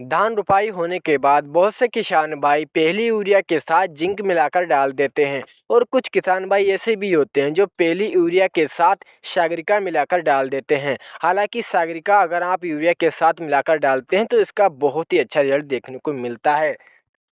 धान रुपाई होने के बाद बहुत से किसान भाई पहली यूरिया के साथ जिंक मिलाकर डाल देते हैं और कुछ किसान भाई ऐसे भी होते हैं जो पहली यूरिया के साथ सागरिका मिलाकर डाल देते हैं। हालांकि सागरिका अगर आप यूरिया के साथ मिलाकर डालते हैं तो इसका बहुत ही अच्छा रिजल्ट देखने को मिलता है।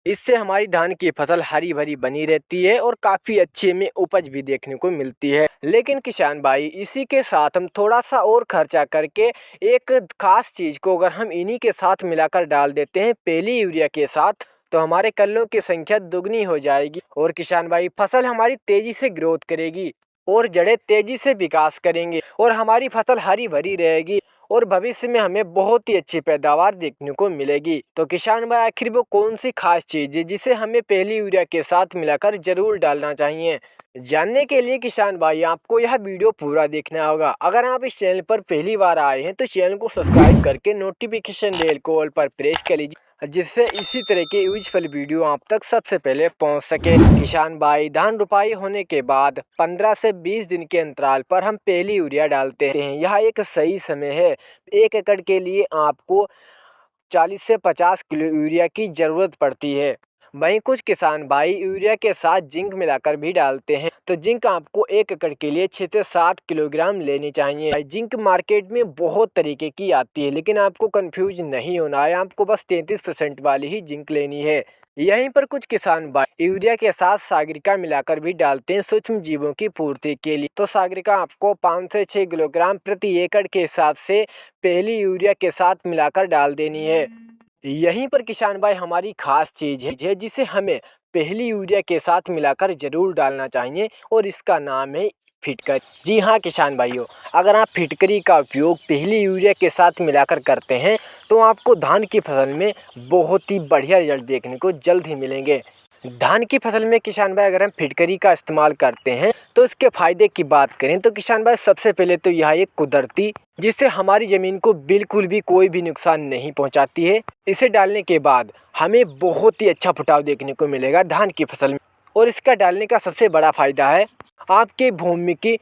इससे हमारी धान की फसल हरी भरी बनी रहती है और काफ़ी अच्छी में उपज भी देखने को मिलती है। लेकिन किसान भाई इसी के साथ हम थोड़ा सा और खर्चा करके एक खास चीज़ को अगर हम इन्हीं के साथ मिलाकर डाल देते हैं पहली यूरिया के साथ, तो हमारे कल्लों की संख्या दुगनी हो जाएगी और किसान भाई फसल हमारी तेजी से ग्रोथ करेगी और जड़ें तेजी से विकास करेंगे और हमारी फसल हरी भरी रहेगी और भविष्य में हमें बहुत ही अच्छी पैदावार देखने को मिलेगी। तो किसान भाई आखिर वो कौन सी खास चीज़ है जिसे हमें पहली यूरिया के साथ मिलाकर जरूर डालना चाहिए? जानने के लिए किसान भाई आपको यह वीडियो पूरा देखना होगा। अगर आप इस चैनल पर पहली बार आए हैं तो चैनल को सब्सक्राइब करके नोटिफिकेशन बेल को ऑल पर प्रेस कर लीजिए, जिससे इसी तरह के यूजफुल वीडियो आप तक सबसे पहले पहुंच सके। किसान भाई धान रुपाई होने के बाद 15 से 20 दिन के अंतराल पर हम पहली यूरिया डालते हैं। यह एक सही समय है। 1 एकड़ के लिए आपको 40 से 50 किलो यूरिया की ज़रूरत पड़ती है। वहीं कुछ किसान भाई यूरिया के साथ जिंक मिलाकर भी डालते हैं, तो जिंक आपको 1 एकड़ के लिए 6 से 7 किलोग्राम लेनी चाहिए। जिंक मार्केट में बहुत तरीके की आती है, लेकिन आपको कंफ्यूज नहीं होना है, आपको बस 33% वाली ही जिंक लेनी है। यहीं पर कुछ किसान भाई यूरिया के साथ सागरिका मिलाकर भी डालते हैं सूक्ष्म जीवों की पूर्ति के लिए। तो सागरिका आपको 5 से 6 किलोग्राम प्रति एकड़ के हिसाब से पहली यूरिया के साथ मिलाकर डाल देनी है। यहीं पर किसान भाई हमारी खास चीज है जिसे हमें पहली यूरिया के साथ मिलाकर जरूर डालना चाहिए और इसका नाम है फिटकर। जी हाँ किसान भाइयों, अगर आप फिटकरी का उपयोग पहली यूरिया के साथ मिलाकर करते हैं तो आपको धान की फसल में बहुत ही बढ़िया रिजल्ट देखने को जल्द ही मिलेंगे। धान की फसल में किसान भाई अगर हम फिटकरी का इस्तेमाल करते हैं तो इसके फायदे की बात करें तो किसान भाई सबसे पहले तो यह एक कुदरती, जिससे हमारी ज़मीन को बिल्कुल भी कोई भी नुकसान नहीं पहुंचाती है। इसे डालने के बाद हमें बहुत ही अच्छा फुटाव देखने को मिलेगा धान की फसल में। और इसका डालने का सबसे बड़ा फायदा है आपके भूमि की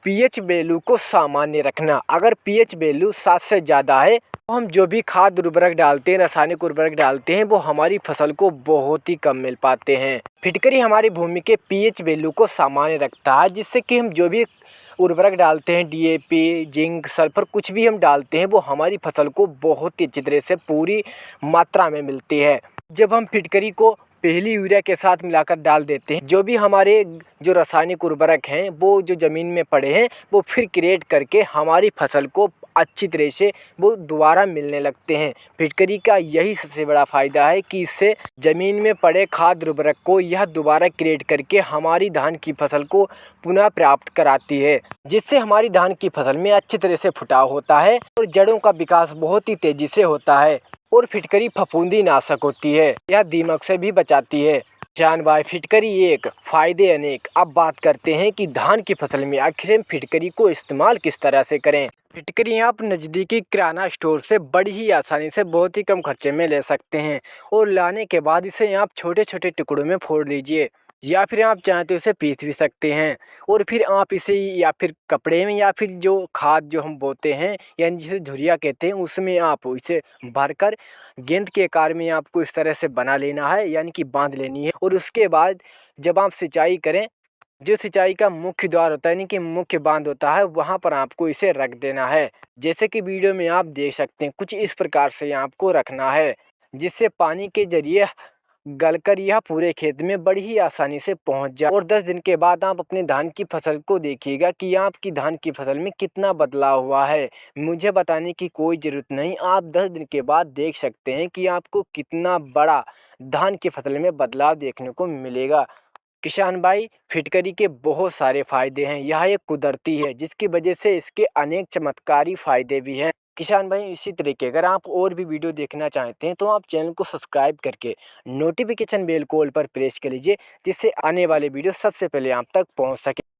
पीएच वैल्यू को सामान्य रखना। अगर पीएच वैल्यू 7 से ज़्यादा है तो हम जो भी खाद उर्वरक डालते हैं, रासायनिक उर्वरक डालते हैं, वो हमारी फसल को बहुत ही कम मिल पाते हैं। फिटकरी हमारी भूमि के पीएच वैल्यू को सामान्य रखता है, जिससे कि हम जो भी उर्वरक डालते हैं, डीएपी, जिंक, सल्फर, कुछ भी हम डालते हैं वो हमारी फसल को बहुत ही अच्छी तरह से पूरी मात्रा में मिलती है। जब हम फिटकरी को पहली यूरिया के साथ मिलाकर डाल देते हैं, जो भी हमारे जो रासायनिक उर्वरक हैं वो जो ज़मीन में पड़े हैं वो फिर क्रिएट करके हमारी फसल को अच्छी तरह से वो दोबारा मिलने लगते हैं। फिटकरी का यही सबसे बड़ा फ़ायदा है कि इससे ज़मीन में पड़े खाद उर्वरक को यह दोबारा क्रिएट करके हमारी धान की फसल को पुनः प्राप्त कराती है, जिससे हमारी धान की फसल में अच्छी तरह से फुटाव होता है और जड़ों का विकास बहुत ही तेज़ी से होता है। और फिटकरी फफूंदी नाशक होती है, यह दीमक से भी बचाती है। जान भाई फिटकरी एक फायदे अनेक। अब बात करते हैं कि धान की फसल में आखिर हम फिटकरी को इस्तेमाल किस तरह से करें। फिटकरी आप नज़दीकी किराना स्टोर से बड़ी ही आसानी से बहुत ही कम खर्चे में ले सकते हैं और लाने के बाद इसे आप छोटे छोटे टुकड़ों में फोड़ लीजिए, या फिर आप चाहें तो इसे पीस भी सकते हैं और फिर आप इसे या फिर कपड़े में या फिर जो खाद जो हम बोते हैं यानी जिसे झुरिया कहते हैं उसमें आप इसे भरकर गेंद के आकार में आपको इस तरह से बना लेना है, यानी कि बांध लेनी है। और उसके बाद जब आप सिंचाई करें, जो सिंचाई का मुख्य द्वार होता है यानी कि मुख्य बांध होता है, वहाँ पर आपको इसे रख देना है। जैसे कि वीडियो में आप देख सकते हैं कुछ इस प्रकार से आपको रखना है, जिससे पानी के जरिए गलकर यह पूरे खेत में बड़ी ही आसानी से पहुंच जाए। और 10 दिन के बाद आप अपने धान की फसल को देखिएगा कि आपकी धान की फसल में कितना बदलाव हुआ है। मुझे बताने की कोई ज़रूरत नहीं, आप 10 दिन के बाद देख सकते हैं कि आपको कितना बड़ा धान की फसल में बदलाव देखने को मिलेगा। किसान भाई फिटकरी के बहुत सारे फायदे हैं। यह एक कुदरती है जिसकी वजह से इसके अनेक चमत्कारी फायदे भी हैं। किसान भाई इसी तरीके अगर आप और भी वीडियो देखना चाहते हैं तो आप चैनल को सब्सक्राइब करके नोटिफिकेशन बेल को ऑल पर प्रेस कर लीजिए, जिससे आने वाले वीडियो सबसे पहले आप तक पहुंच सके।